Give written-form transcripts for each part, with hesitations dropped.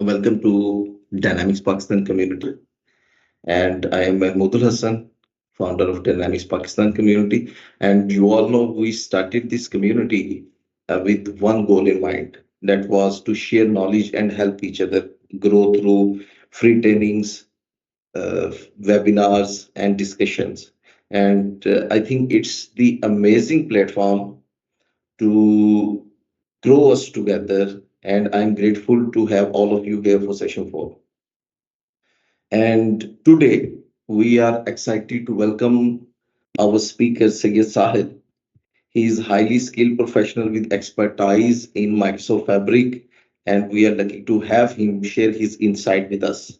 Welcome to Dynamics Pakistan community. And I am Mahmoudul Hassan, founder of Dynamics Pakistan community. And you all know we started this community with one goal in mind. That was to share knowledge and help each other grow through free trainings, webinars, and discussions. And I think it's the amazing platform to grow us together. And I'm grateful to have all of you here for session 4. And today we are excited to welcome our speaker, Syed Sahil. He is highly skilled professional with expertise in Microsoft Fabric, and we are lucky to have him share his insight with us.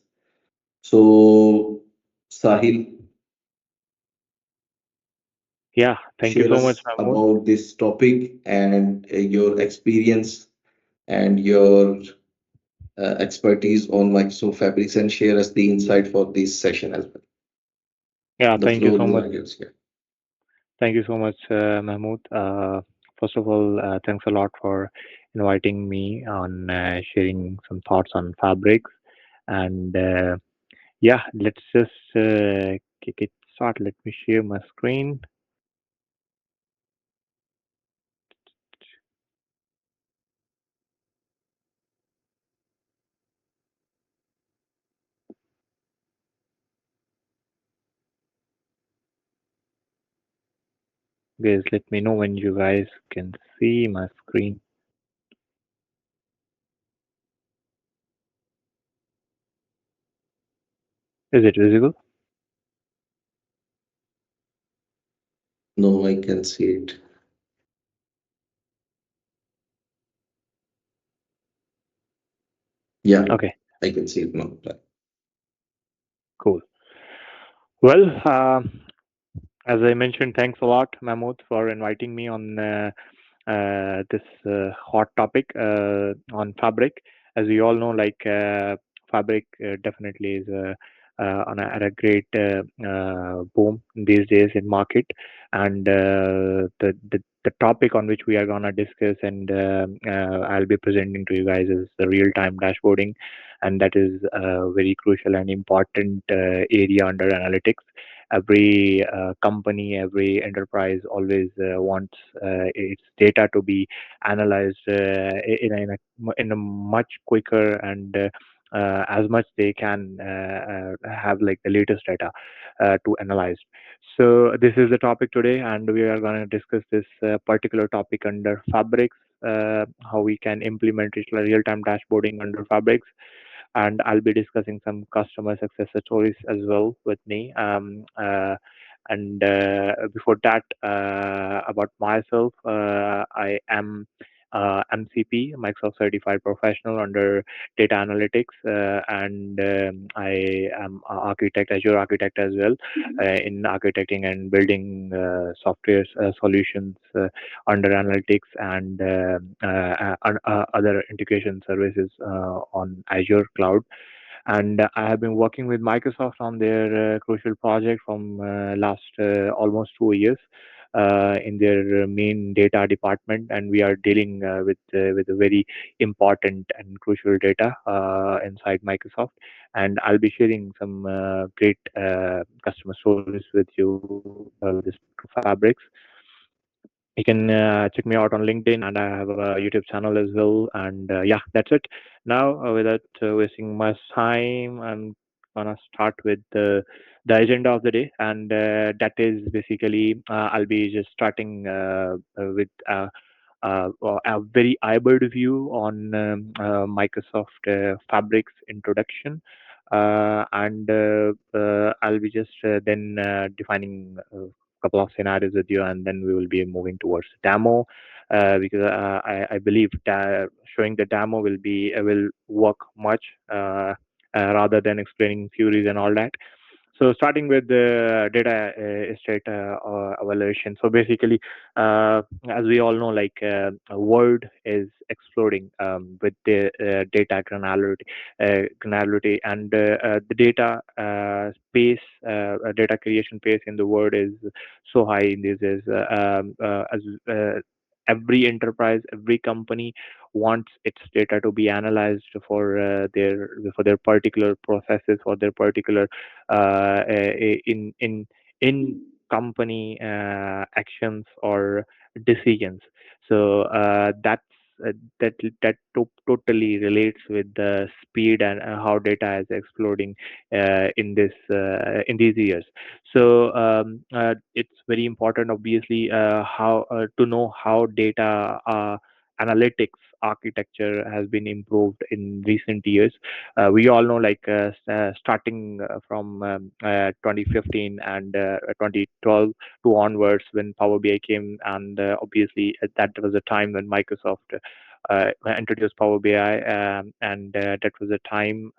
So, Sahil, Yeah, thank you share so much, us Mahmood. about this topic and your experience and your expertise on Microsoft Fabrics, and share us the insight for this session as well. Yeah, The thank you floor so is much. all yours here. Thank you so much, Mahmood. First of all, thanks a lot for inviting me on sharing some thoughts on fabrics. And yeah, let's just kick it start. Let me share my screen. Guys, let me know when you guys can see my screen. Is it visible? No, I can see it. Yeah, Okay, I can see it now. cool. Well, as I mentioned, thanks a lot, Mahmood, for inviting me on this hot topic on fabric. As we all know, fabric definitely is at a great boom these days in market, and the topic on which we are gonna discuss and I'll be presenting to you guys is the real time dashboarding, and that is a very crucial and important area under analytics. Every company, every enterprise always wants its data to be analyzed in a much quicker and as much they can have like the latest data to analyze. So this is the topic today, and we are going to discuss this particular topic under fabrics, how we can implement real-time dashboarding under fabrics, and I'll be discussing some customer success stories as well with me. And before that, about myself, I am MCP, Microsoft Certified Professional under Data Analytics, and I am an architect, Azure architect as well, in architecting and building software solutions under analytics and other integration services on Azure cloud. And I have been working with Microsoft on their crucial project from last almost 2 years in their main data department, and we are dealing with a very important and crucial data inside Microsoft. And I'll be sharing some great customer stories with you with respect to fabrics. You can check me out on LinkedIn, and I have a YouTube channel as well. And yeah, that's it. Now, without wasting much time, I'm gonna start with the agenda of the day, and that is basically I'll be just starting with a very eyebird view on Microsoft Fabric's introduction. And I'll be just then defining couple of scenarios with you, and then we will be moving towards demo because I believe showing the demo will work much rather than explaining theories and all that. So starting with the data estate evaluation. So basically, as we all know, world is exploding with the data granularity, and the data space, data creation pace in the world is so high in these days. As every enterprise, every company wants its data to be analyzed for their particular processes, for their particular in company actions or decisions. So uh, that totally relates with the speed and how data is exploding in these years. So it's very important, obviously, how to know how data analytics architecture has been improved in recent years. We all know, like starting from 2015 and 2012 to onwards, when Power BI came, and obviously that was a time when Microsoft introduced Power BI, and that was a time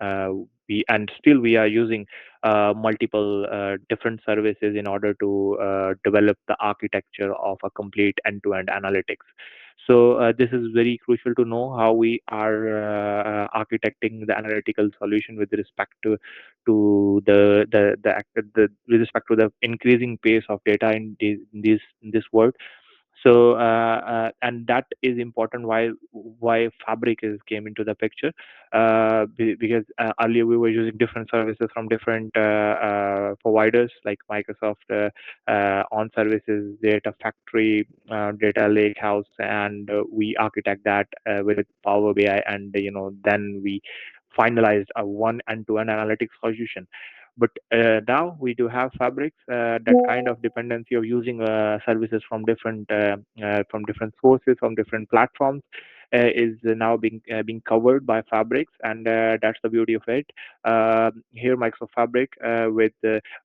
we and still we are using multiple different services in order to develop the architecture of a complete end-to-end analytics. So this is very crucial to know how we are architecting the analytical solution with respect to with respect to the increasing pace of data in this world. So and that is important why fabric is came into the picture, because earlier we were using different services from different providers like Microsoft on services, data factory, data lake house, and we architect that with Power BI, and then we finalized a one end-to-end analytics solution. But now we do have fabrics. That kind of dependency of using services from different sources, from different platforms, is now being covered by fabrics, and that's the beauty of it. Here, Microsoft Fabric with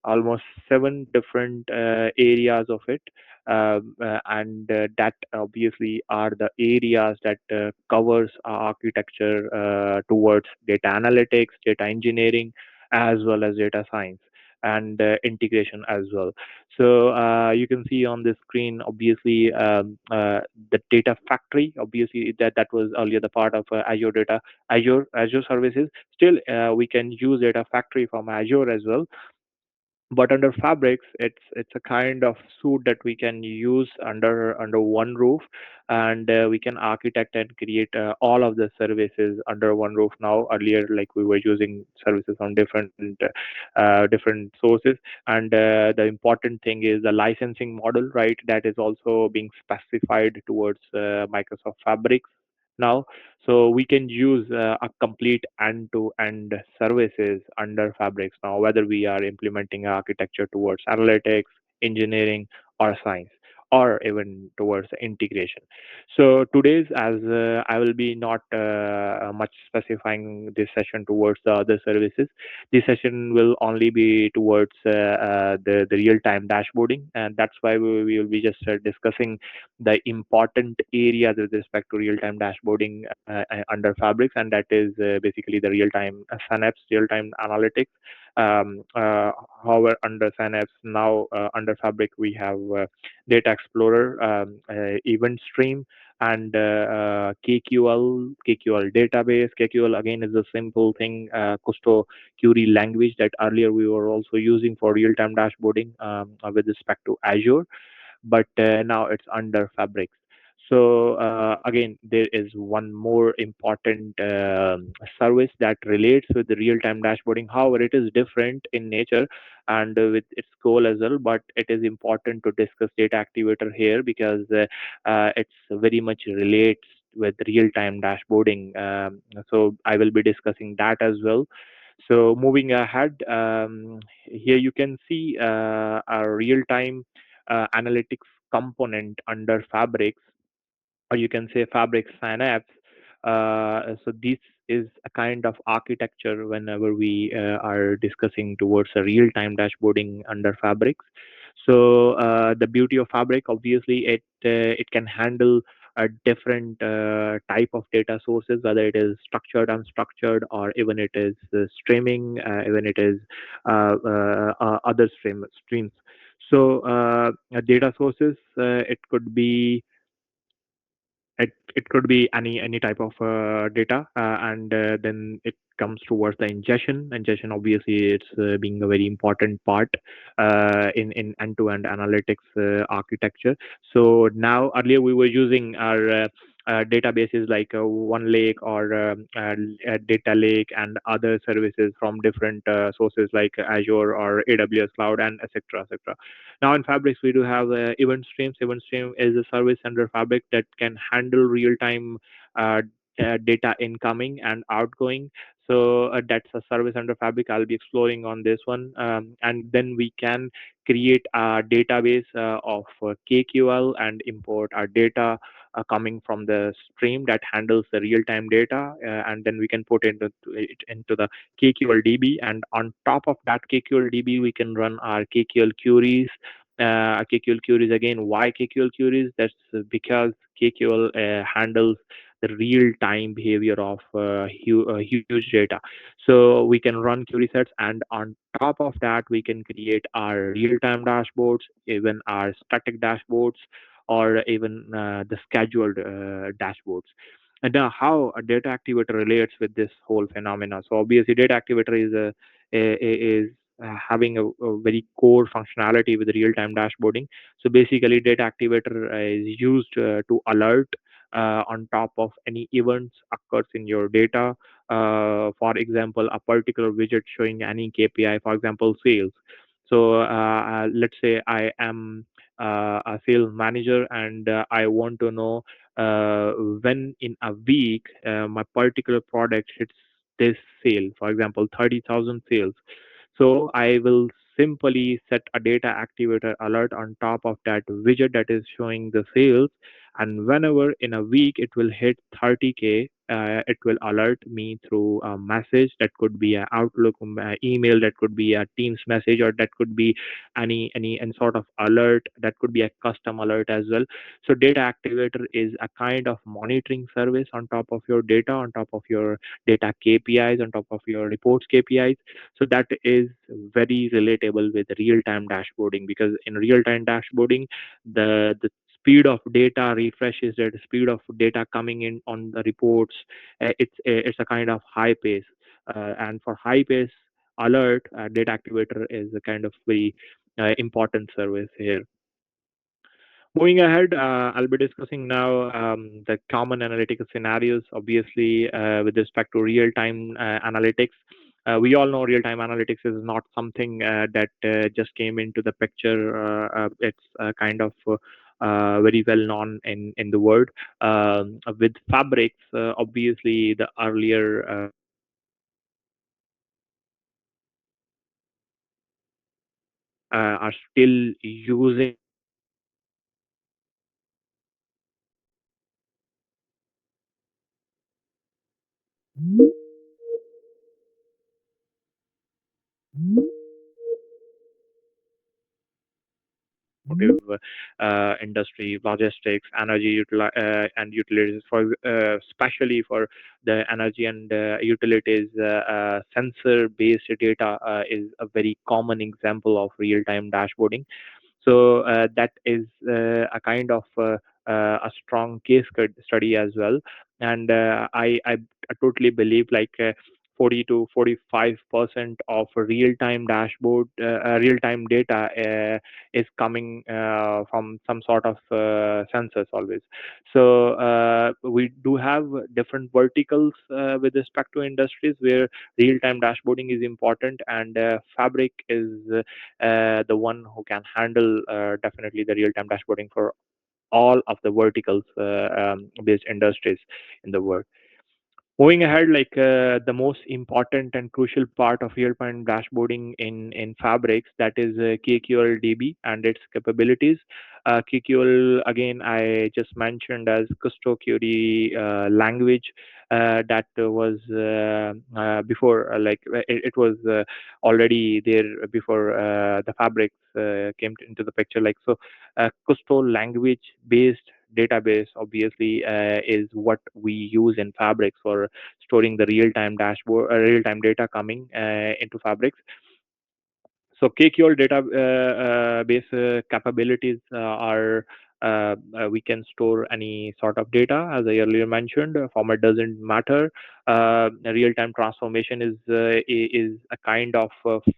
almost seven different areas of it. And that obviously are the areas that covers our architecture towards data analytics, data engineering, as well as data science and integration as well. So you can see on the screen, obviously, the data factory. Obviously, that was earlier the part of Azure services. Still, we can use data factory from Azure as well, but under fabrics, it's a kind of suite that we can use under one roof, and we can architect and create all of the services under one roof now. Earlier, like, we were using services on different sources, and the important thing is the licensing model, right? That is also being specified towards Microsoft Fabrics now. So we can use a complete end-to-end services under fabrics now, whether we are implementing architecture towards analytics, engineering, or science, or even towards integration. So today's, as I will be not much specifying this session towards the other services. This session will only be towards the real-time dashboarding, and that's why we will be just discussing the important areas with respect to real-time dashboarding under Fabrics, and that is basically the real-time Synapse, real-time analytics. However, under Synapse now, under Fabric, we have Data Explorer, Event Stream, and KQL database. KQL again is a simple thing, Custo query language that earlier we were also using for real-time dashboarding with respect to Azure, but now it's under fabrics. So again, there is one more important service that relates with the real-time dashboarding. However, it is different in nature and with its goal as well, but it is important to discuss data activator here because it's very much relates with real-time dashboarding. So I will be discussing that as well. So moving ahead, here you can see a real-time analytics component under Fabrics, or you can say Fabric Synapse. So this is a kind of architecture whenever we are discussing towards a real-time dashboarding under Fabrics. So the beauty of Fabric, obviously, it can handle a different type of data sources, whether it is structured, unstructured, or even it is streaming, even it is other streams. So data sources, it could be any type of data, and then it comes towards the ingestion. Ingestion, obviously, it's being a very important part in end-to-end analytics architecture. So now, earlier we were using our databases like One Lake or Data Lake and other services from different sources like Azure or AWS Cloud and etc. etc. Now in Fabrics we do have event streams. Event stream is a service under Fabric that can handle real time uh, data incoming and outgoing. So that's a service under Fabric. I'll be exploring on this one, and then we can create a database of KQL and import our data coming from the stream that handles the real-time data, and then we can put it into the KQL DB, and on top of that KQL DB, we can run our KQL queries. KQL queries again. Why KQL queries? That's because KQL handles the real-time behavior of huge data. So we can run query sets, and on top of that, we can create our real-time dashboards, even our static dashboards, or even the scheduled dashboards. And now, how a data activator relates with this whole phenomena. So obviously, data activator is having a very core functionality with real-time dashboarding. So basically, data activator is used to alert on top of any events occurs in your data. For example, a particular widget showing any KPI, for example, sales. So let's say I am a sales manager and I want to know uh, when in a week my particular product hits this sale, for example 30,000 sales. So I will simply set a data activator alert on top of that widget that is showing the sales, and whenever in a week it will hit 30K, it will alert me through a message. That could be an Outlook email, that could be a Teams message, or that could be any sort of alert, that could be a custom alert as well. So data activator is a kind of monitoring service on top of your data, on top of your data KPIs, on top of your reports KPIs. So that is very relatable with real time dashboarding, because in real time dashboarding, the speed of data refreshes, the speed of data coming in on the reports, it's a kind of high pace, and for high pace alert, data activator is a kind of very important service here. Moving ahead, I'll be discussing now the common analytical scenarios, obviously, with respect to real time analytics. We all know real time analytics is not something that just came into the picture. It's kind of very well known in the world. With Fabrics, obviously, the earlier are still using automotive industry, logistics, and utilities. For especially for the energy and utilities, sensor-based data is a very common example of real-time dashboarding. So that is a kind of a strong case study as well. And I totally believe like 40 to 45% of real-time dashboard, real-time data is coming from some sort of sensors always. So we do have different verticals with respect to industries where real-time dashboarding is important, and Fabric is the one who can handle definitely the real-time dashboarding for all of the verticals based industries in the world. Moving ahead, like the most important and crucial part of real-time dashboarding in Fabrics, that is KQL DB and its capabilities. KQL, again, I just mentioned as Custo query language that was before, it was already there before the Fabrics came into the picture. Like so, Custo language-based database obviously is what we use in Fabrics for storing the real-time dashboard, real-time data coming into Fabrics. So KQL data base capabilities are we can store any sort of data, as I earlier mentioned. Format doesn't matter. Real-time transformation is a kind of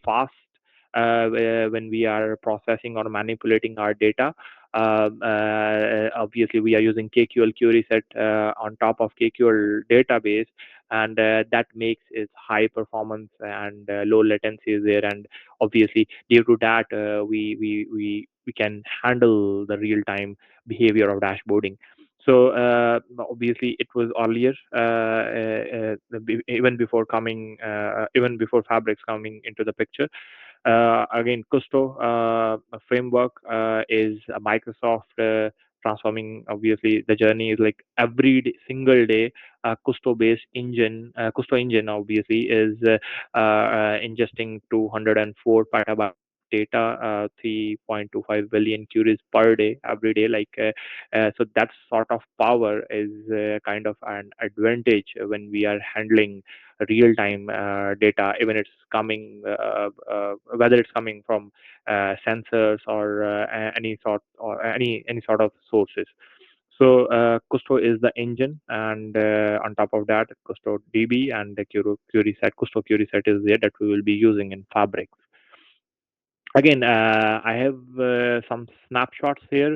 fast when we are processing or manipulating our data. Obviously, we are using KQL query set on top of KQL database, and that makes it high performance and low latency is there. And obviously, due to that, we can handle the real time behavior of dashboarding. So obviously, it was earlier, even before even before Fabrics coming into the picture. Again, Custo framework is a Microsoft transforming. Obviously, the journey is like every single day. Custo engine obviously is ingesting 204 petabytes of data, 3.25 billion queries per day, every day. So that sort of power is kind of an advantage when we are handling real time data, even it's coming whether it's coming from sensors or any sort of sources. So Custo is the engine, and on top of that, Custo DB and the query set. Custo query set is there that we will be using in Fabric. Again, I have some snapshots here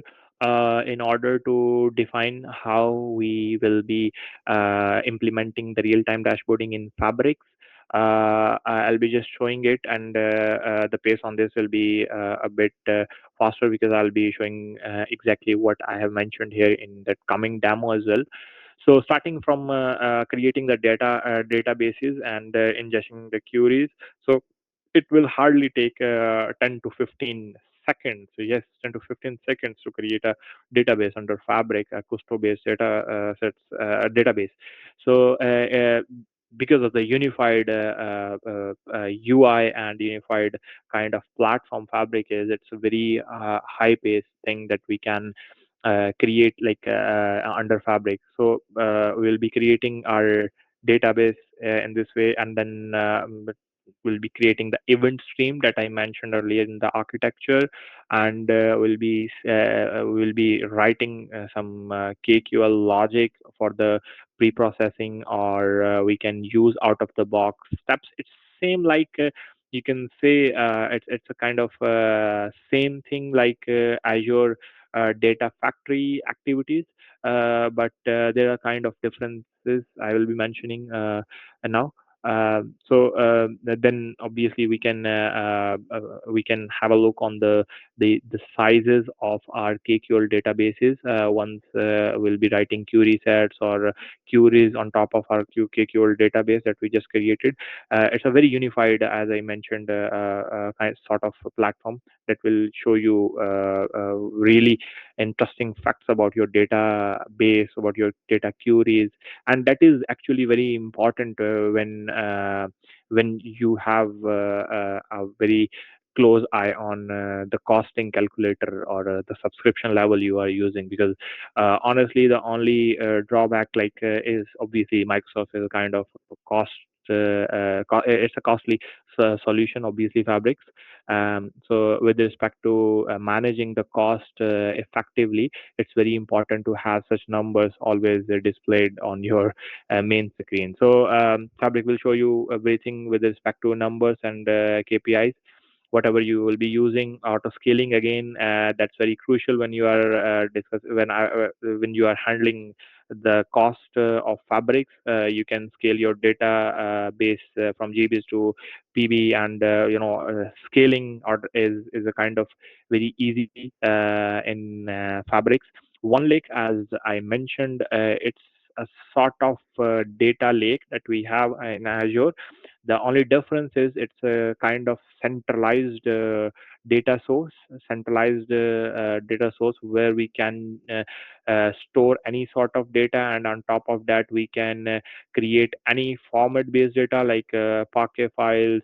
in order to define how we will be implementing the real-time dashboarding in Fabrics. I'll be just showing it, and the pace on this will be a bit faster because I'll be showing exactly what I have mentioned here in the coming demo as well. So starting from creating the databases and ingesting the queries. So it will hardly take 10 to 15 seconds. So yes, 10 to 15 seconds to create a database under Fabric, a Custo-based database. So because of the unified UI and unified kind of platform Fabric is, it's a very high pace thing that we can create under Fabric. So we'll be creating our database in this way, and then we'll be creating the event stream that I mentioned earlier in the architecture, and we'll be writing some KQL logic for the pre-processing, or we can use out of the box steps. It's same like you can say it's a kind of same thing like Azure data factory activities, but there are kind of differences I will be mentioning now. Then obviously we can have a look on the sizes of our KQL databases once we'll be writing query sets or queries on top of our KQL database that we just created. It's a very unified, as I mentioned, sort of platform that will show you really interesting facts about your database, about your data queries, and that is actually very important when you have a very close eye on the costing calculator or the subscription level you are using, because honestly the only drawback is obviously Microsoft is a kind of cost it's a costly solution, obviously Fabrics. So with respect to managing the cost effectively, it's very important to have such numbers always displayed on your main screen. So Fabric will show you everything with respect to numbers and KPIs. Whatever you will be using, auto scaling again, that's very crucial when you are when you are handling the cost of Fabrics. You can scale your data base from GBs to PB, and scaling is a kind of very easy in Fabrics. One Lake, as I mentioned, it's a sort of data lake that we have in Azure. The only difference is it's a kind of centralized data source where we can store any sort of data, and on top of that, we can create any format-based data like Parquet files,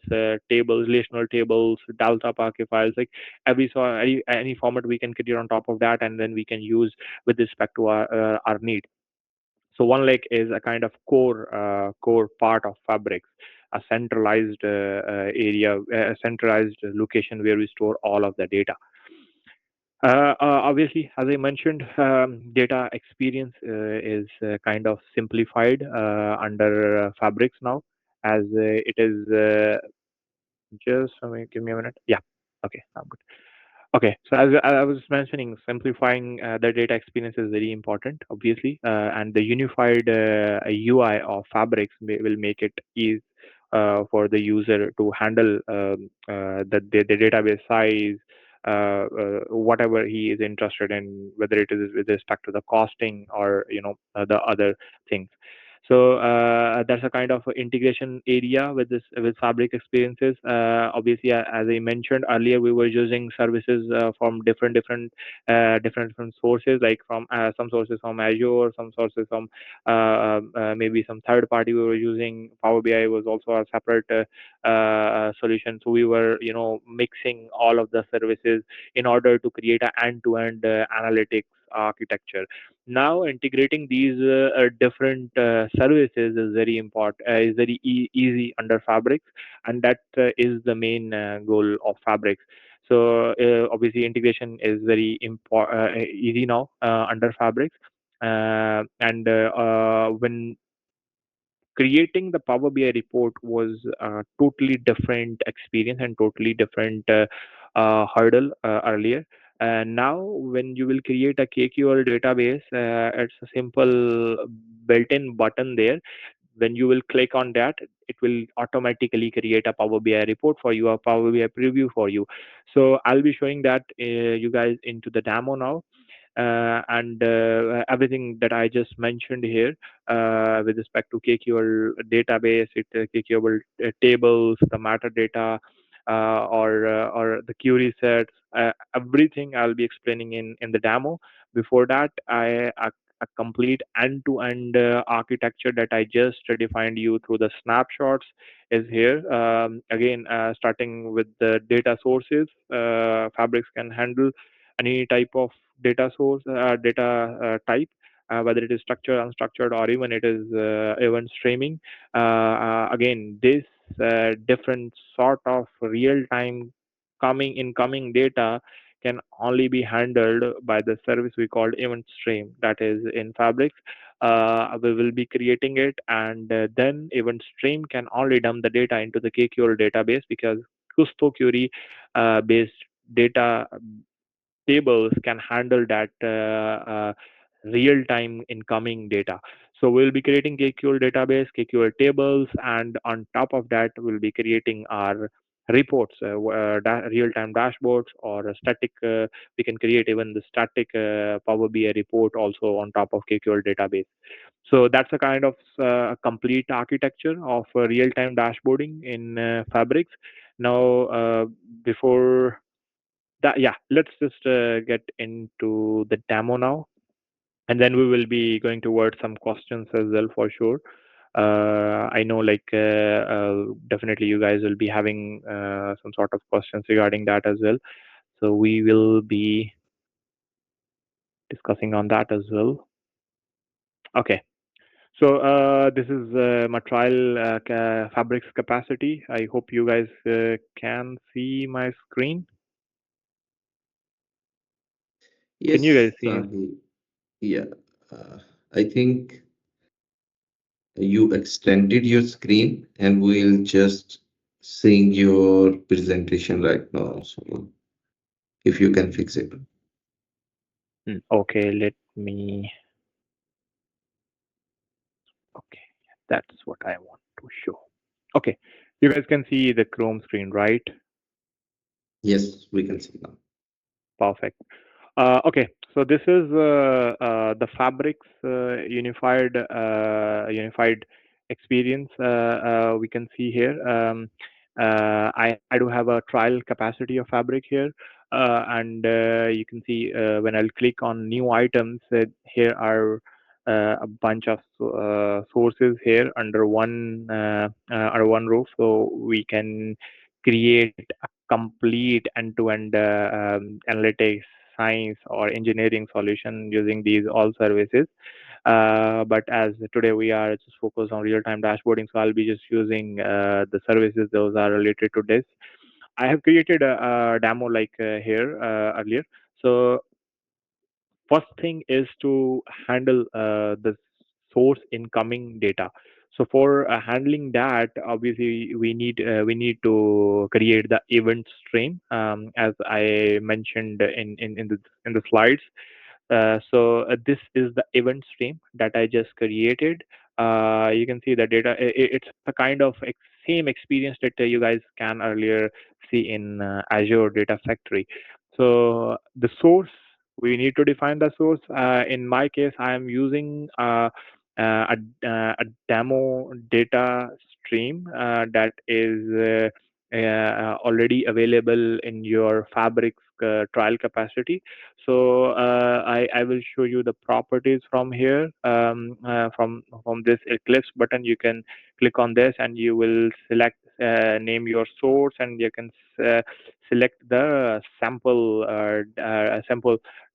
tables, relational tables, Delta Parquet files, like any format we can create on top of that, and then we can use with respect to our need. So one lake is a kind of core part of Fabrics, a centralized area, a centralized location where we store all of the data. Obviously, as I mentioned, data experience is kind of simplified under Fabrics now, as it is just. Give me a minute. Yeah. Okay, I'm good. Okay, so as I was mentioning, simplifying the data experience is very important, obviously, and the unified UI of Fabrics will make it easy for the user to handle the database size, whatever he is interested in, whether it is with respect to the costing or the other things. So that's a kind of integration area with this with Fabric experiences. Obviously, as I mentioned earlier, we were using services from different sources, like from some sources from Azure, some sources from maybe some third party we were using. Power BI was also a separate solution. So we were mixing all of the services in order to create an end-to-end analytics architecture. Now integrating these different services is very important, is very easy under Fabrics, and that is the main goal of Fabrics. So obviously integration is very easy now under Fabrics, and when creating the Power BI report was a totally different experience and totally different hurdle earlier. And now, when you will create a KQL database, it's a simple built-in button there. When you will click on that, it will automatically create a Power BI report for you, a Power BI preview for you. So I'll be showing that you guys into the demo now, and everything that I just mentioned here with respect to KQL database, KQL tables, the metadata, or the query sets, everything I'll be explaining in the demo. Before that, a complete end-to-end architecture that I just defined you through the snapshots is here. Again, starting with the data sources, Fabrics can handle any type of data type, whether it is structured, unstructured, or even it is event streaming. Again, this different sort of real-time incoming data can only be handled by the service we called event stream, that is in Fabrics. We will be creating it, and then event stream can only dump the data into the KQL database, because Custo query based data tables can handle that real-time incoming data. So we'll be creating KQL database, KQL tables, and on top of that, we'll be creating our reports, real-time dashboards, or a static. We can create even the static Power BI report also on top of KQL database. So that's a kind of complete architecture of real-time dashboarding in Fabrics. Now, before that, yeah, let's just get into the demo now, and then we will be going towards some questions as well, for sure. I know, like, definitely you guys will be having some sort of questions regarding that as well, so we will be discussing on that as well. Okay, so this is my trial Fabrics capacity. I hope you guys can see my screen. Can you Yes, guys see? yeah. I think you extended your screen and we'll just seeing your presentation right now. So if you can fix it. Okay, let me. Okay, that's what I want to show. Okay, you guys can see the Chrome screen, right? Yes, we can see now. Perfect. Okay, so this is the Fabrics unified experience. We can see here. I do have a trial capacity of Fabric here, and you can see when I'll click on new items, here are a bunch of sources here under one roof, so we can create a complete end-to-end analytics, science, or engineering solution using these all services. But as today we are just focused on real-time dashboarding, so I'll be just using the services those are related to this. I have created a demo like here earlier. So first thing is to handle the source incoming data. So for handling that, obviously we need to create the event stream, as I mentioned in the slides. This is the event stream that I just created. You can see the data. It's a kind of same experience that you guys can earlier see in Azure Data Factory. So the source, we need to define the source. In my case, I am using a demo data stream that is already available in your Fabric trial capacity. So I will show you the properties from here, from this Eclipse button. You can click on this and you will select, name your source, and you can uh, select the sample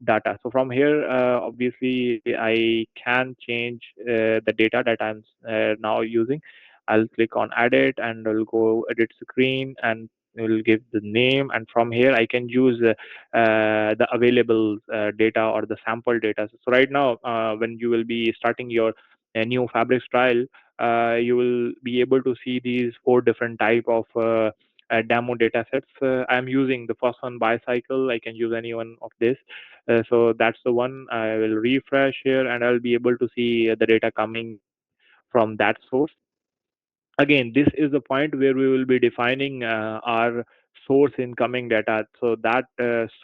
data. So from here, obviously I can change the data that I'm now using. I'll click on edit and I'll go edit screen and will give the name, and from here I can use the available data or the sample data. So right now, when you will be starting your new Fabrics trial, you will be able to see these four different type of demo data sets. I'm using the first one, bicycle. I can use any one of this. So that's the one. I will refresh here and I'll be able to see the data coming from that source. Again, this is the point where we will be defining our source incoming data. So that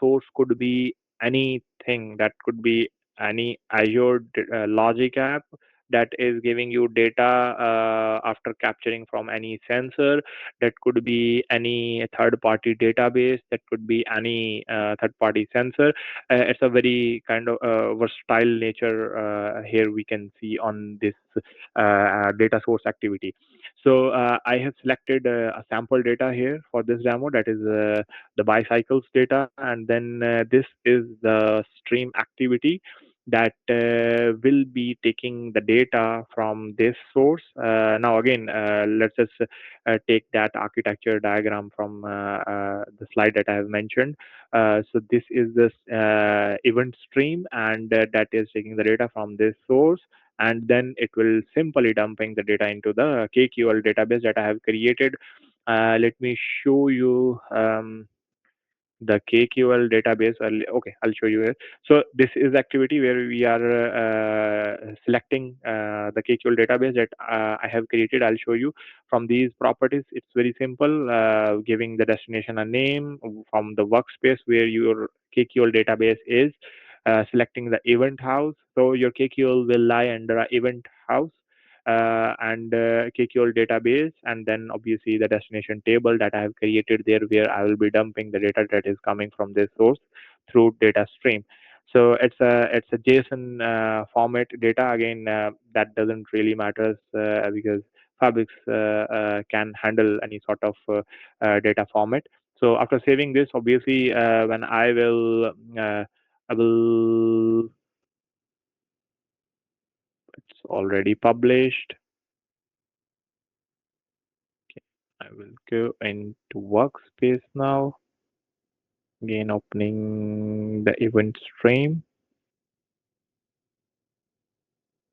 source could be anything. That could be any Azure logic app that is giving you data after capturing from any sensor. That could be any third party database. That could be any third party sensor. It's a very kind of versatile nature here we can see on this data source activity. So I have selected a sample data here for this demo, that is the bicycles data, and then this is the stream activity that will be taking the data from this source. Now again, let's just take that architecture diagram from the slide that I have mentioned. So this is this event stream, and that is taking the data from this source, and then it will simply dumping the data into the KQL database that I have created. Let me show you the KQL database. Okay, I'll show you here. So this is activity where we are selecting the KQL database that I have created. I'll show you from these properties. It's very simple, giving the destination a name from the workspace where your KQL database is, selecting the event house. So your KQL will lie under a event house. And KQL database, and then obviously the destination table that I have created there, where I will be dumping the data that is coming from this source through data stream. So it's a JSON format data. Again, that doesn't really matter because Fabrics can handle any sort of data format. So after saving this, obviously, when I will, it's already published. I will go into workspace now. Again, opening the event stream.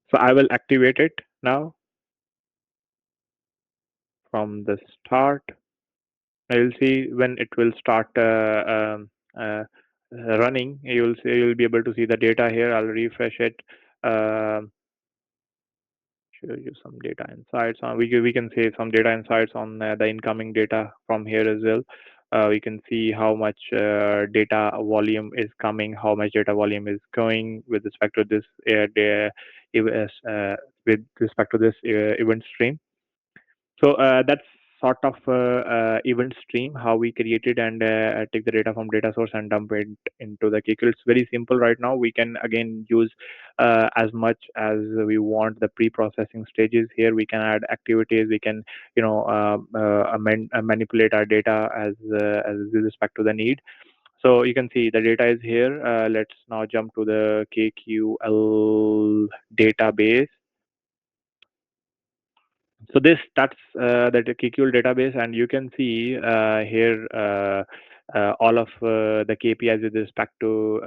So I will activate it now from the start. I will see when it will start running. You'll be able to see the data here. I'll refresh it. Um Show you some data insights on. We can see some data insights on the incoming data from here as well. We can see how much data volume is coming, how much data volume is going with respect to this with respect to this event stream. So that's sort of event stream, how we created and take the data from data source and dump it into the KQL. It's very simple right now. We can again use as much as we want the pre-processing stages here. We can add activities. We can, manipulate our data as with respect to the need. So you can see the data is here. Let's now jump to the KQL database. So that's the KQL database, and you can see here all of the KPIs with respect to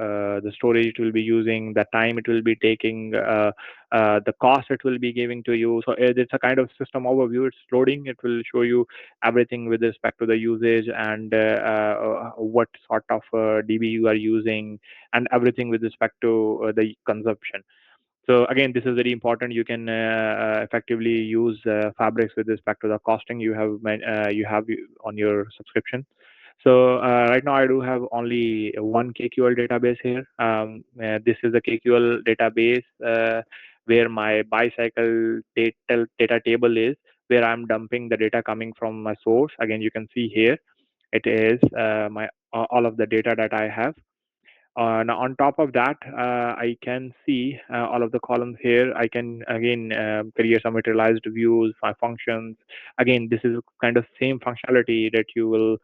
the storage it will be using, the time it will be taking, the cost it will be giving to you. So it's a kind of system overview. It's loading. It will show you everything with respect to the usage and what sort of DB you are using, and everything with respect to the consumption. So again, this is very important. You can effectively use Fabrics with respect to the costing you have on your subscription. So right now I do have only one KQL database here. This is a KQL database where my bicycle data table is, where I'm dumping the data coming from my source. Again, you can see here it is my all of the data that I have. Now, on top of that, I can see all of the columns here. I can again create some materialized views, my functions. Again, this is kind of same functionality that you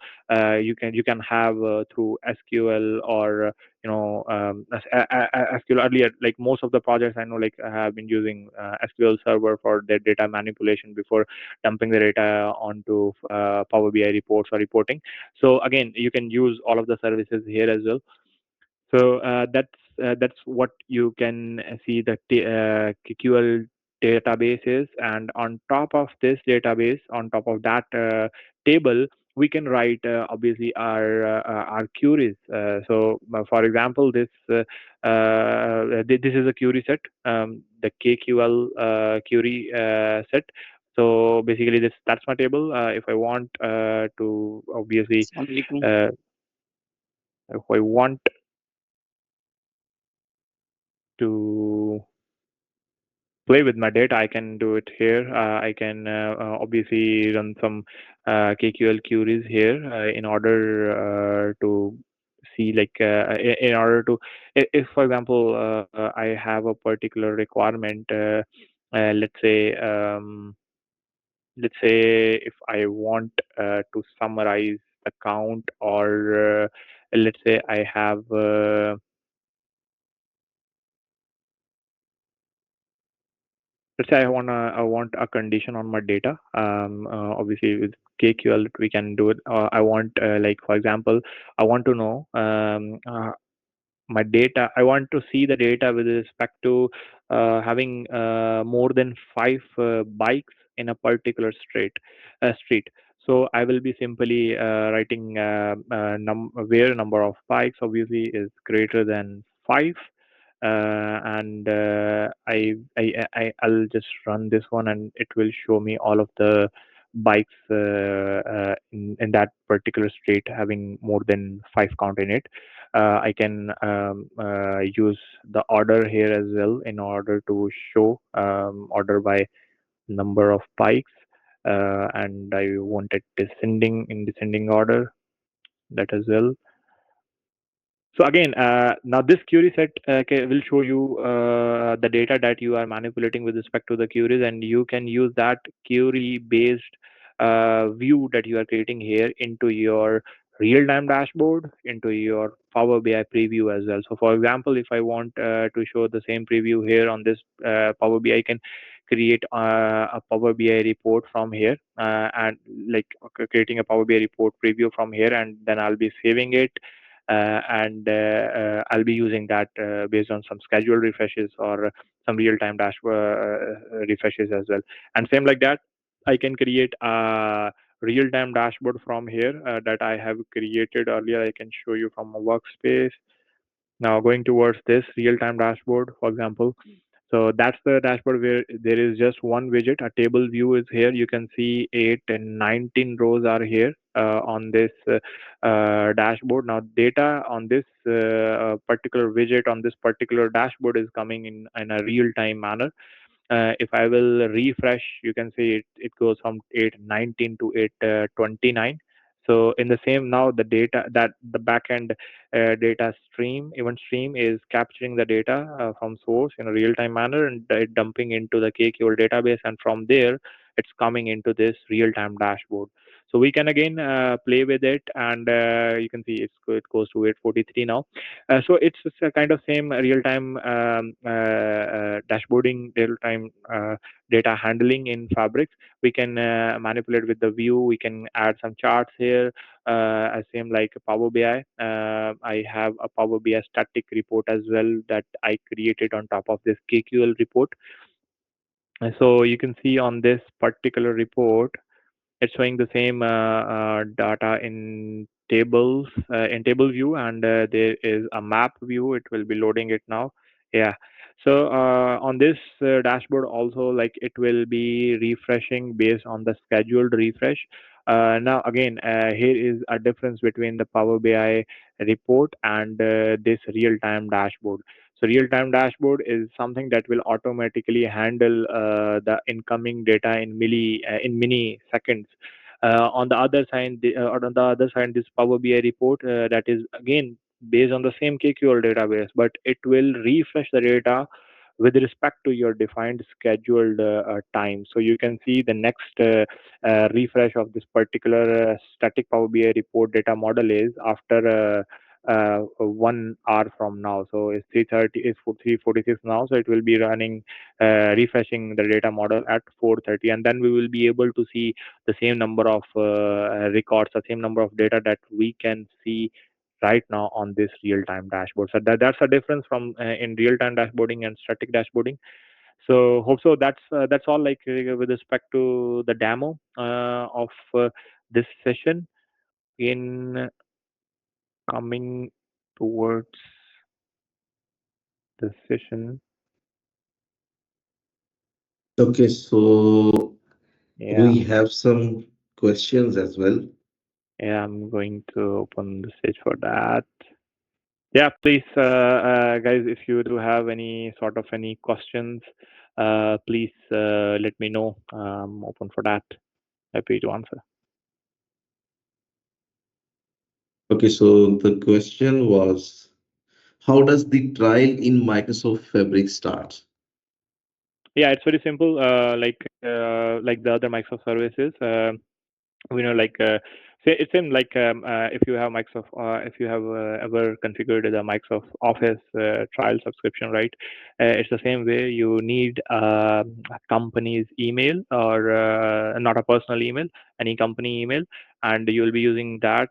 can have through SQL or SQL earlier. Like most of the projects I know, like I have been using SQL Server for their data manipulation before dumping the data onto Power BI reports or reporting. So again, you can use all of the services here as well. So that's what you can see the QL databases, and on top of this database, on top of that table, we can write obviously our queries. For example, this is a query set, the KQL query set. So basically, this that's my table. If I want to obviously, Assalamualaikum. uh, if I want to play with my data, I can do it here. I can obviously run some KQL queries here in order to see, like, in order to, if for example, I have a particular requirement, let's say, if I want to summarize the count, or let's say I have. Let's say I want a condition on my data. Obviously with KQL we can do it. I want, like for example, I want to know my data. I want to see the data with respect to having more than five bikes in a particular street. So I will be simply writing where number of bikes obviously is greater than five, and I'll just run this one, and it will show me all of the bikes in that particular street having more than five count in it. I can use the order here as well in order to show order by number of bikes, and I want it descending in descending order, that as well. So again, now this query set will show you the data that you are manipulating with respect to the queries, and you can use that query-based view that you are creating here into your real-time dashboard, into your Power BI preview as well. So, for example, if I want to show the same preview here on this Power BI, I can create a Power BI report from here, and like creating a Power BI report preview from here, and then I'll be saving it, and I'll be using that based on some scheduled refreshes or some real-time dashboard refreshes as well. And same like that, I can create a real-time dashboard from here that I have created earlier. I can show you from a workspace. Now going towards this real-time dashboard, for example, so that's the dashboard where there is just one widget. A table view is here. You can see 8 and 19 rows are here on this dashboard. Now data on this particular widget on this particular dashboard is coming in a real-time manner. If I will refresh, you can see it goes from 819 to 829. So in the same, now the data that the backend data stream, event stream, is capturing the data from source in a real-time manner, and it dumping into the KQL database, and from there it's coming into this real-time dashboard. So we can again play with it, and you can see it goes to 843 now. So it's a kind of same real time dashboarding, real time data handling in Fabrics. We can manipulate with the view. We can add some charts here. Same like Power BI. I have a Power BI static report as well that I created on top of this KQL report. So you can see on this particular report, it's showing the same data in table view, and there is a map view. It will be loading it now. Yeah. So on this dashboard also, like, it will be refreshing based on the scheduled refresh. Now again, here is a difference between the Power BI report and this real time dashboard. So real time dashboard is something that will automatically handle the incoming data in mini seconds. On the other side, or on the other side, this Power BI report that is again based on the same KQL database, but it will refresh the data with respect to your defined scheduled time. So you can see the next refresh of this particular static Power BI report data model is after 1 hour from now. So it's 3:30, it's 3:46 now. So it will be running, refreshing the data model at 4:30, and then we will be able to see the same number of records, the same number of data that we can see right now on this real-time dashboard. So that's a difference from in real-time dashboarding and static dashboarding. So hope so. That's all, like, with respect to the demo of this session. In coming towards the session, Okay, so yeah, we have some questions as well. yeah, I'm going to open the stage for that. Yeah, please, guys, if you do have any sort of any questions, please let me know. I'm open for that. Happy to answer. Okay, so the question was, how does the trial in Microsoft Fabric start? Yeah, it's very simple. Like the other Microsoft services. We know, like, say it's in like, if you have Microsoft, if you have ever configured the Microsoft Office trial subscription, right? It's the same way. You need a company's email, or not a personal email, any company email, and you will be using that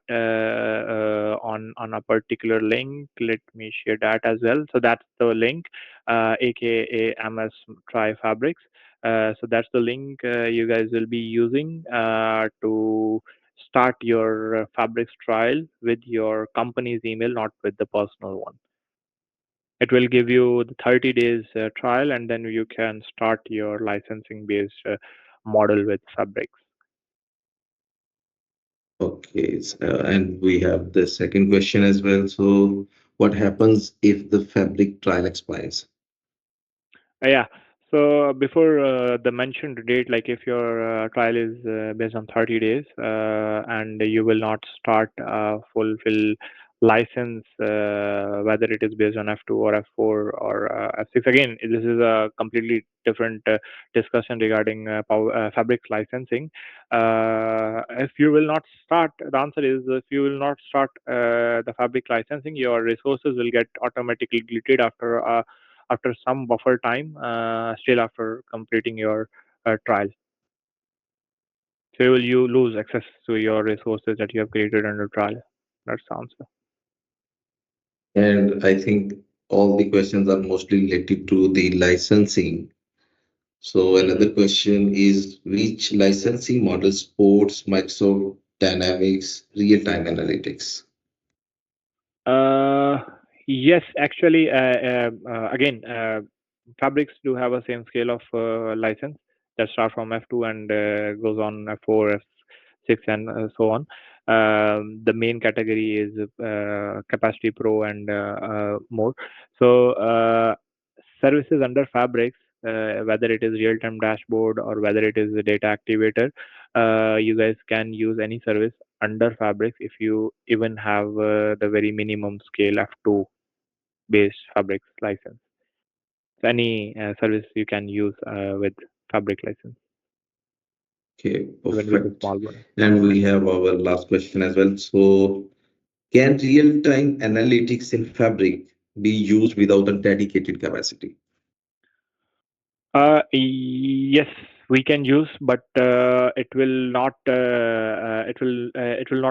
on a particular link. Let me share that as well. So that's the link, aka MS Try Fabrics. So that's the link you guys will be using to start your Fabrics trial with your company's email, not with the personal one. It will give you the 30 days trial, and then you can start your licensing based model with Fabrics. Okay, and we have the second question as well. So, what happens if the Fabric trial expires? Yeah. So before the mentioned date, like if your trial is based on 30 days, and you will not start fulfill license, whether it is based on F2 or F4 or F6. Again, this is a completely different discussion regarding Fabrics licensing. If you will not start, the answer is, if you will not start the Fabric licensing, your resources will get automatically deleted after some buffer time, still after completing your trial. So you lose access to your resources that you have created under trial. That's the answer. And I think all the questions are mostly related to the licensing. So, Mhm. another question is, which licensing model supports Microsoft Dynamics real-time analytics? Uh, yes, actually, again, Fabrics do have a same scale of license that start from F2 and goes on F4, F6, and so on. The main category is Capacity Pro and more. So services under Fabrics, whether it is real-time dashboard or whether it is a data activator, you guys can use any service under Fabrics if you even have the very minimum scale F2 based Fabrics license. So any service you can use with Fabric license. Okay, even with a perfect. small bonus. And we have our last question as well. So, can real-time analytics in Fabric be used without a dedicated capacity? Yes, we can use, but it will not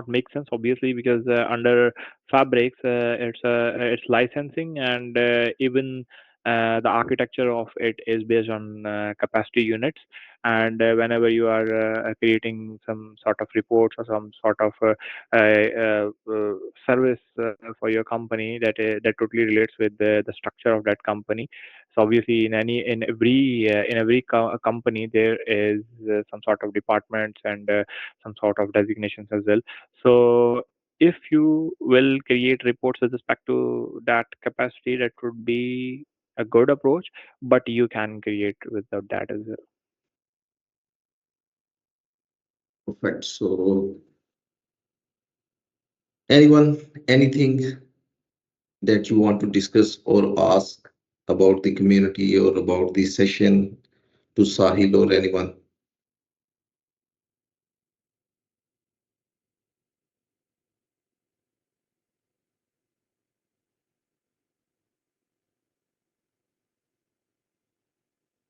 make sense, obviously, because under Fabrics, it's licensing, and even the architecture of it is based on capacity units. And whenever you are creating some sort of reports or some sort of service for your company, that totally relates with the structure of that company. So obviously, in every company, there is some sort of departments and some sort of designations as well. So if you will create reports with respect to that capacity, that would be a good approach. But you can create without that as well. Perfect. So, anyone, anything that you want to discuss or ask about the community or about the session to Sahil or anyone?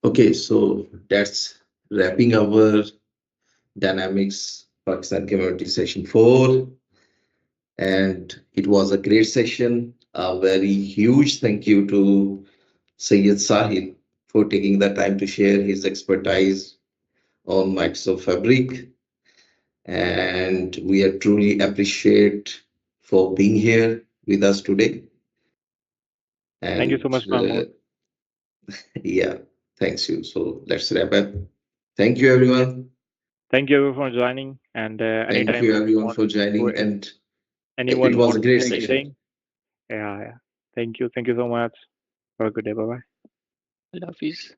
Okay, so that's wrapping our Dynamics Pakistan Community Session 4. And it was a great session. A very huge thank you to Sayyid Sahil for taking the time to share his expertise on Microsoft Fabric. And we are truly appreciate for being here with us today. Thank you so And much, Mahmood. yeah, thanks you. So let's wrap up. Thank you, everyone. Thank you for joining. And Thank anytime you, everyone, want for joining. to, And it anyone was a wants great to say session. anything, yeah, yeah. Thank you. Thank you so much. Have a good day. Bye bye. Allah Hafiz.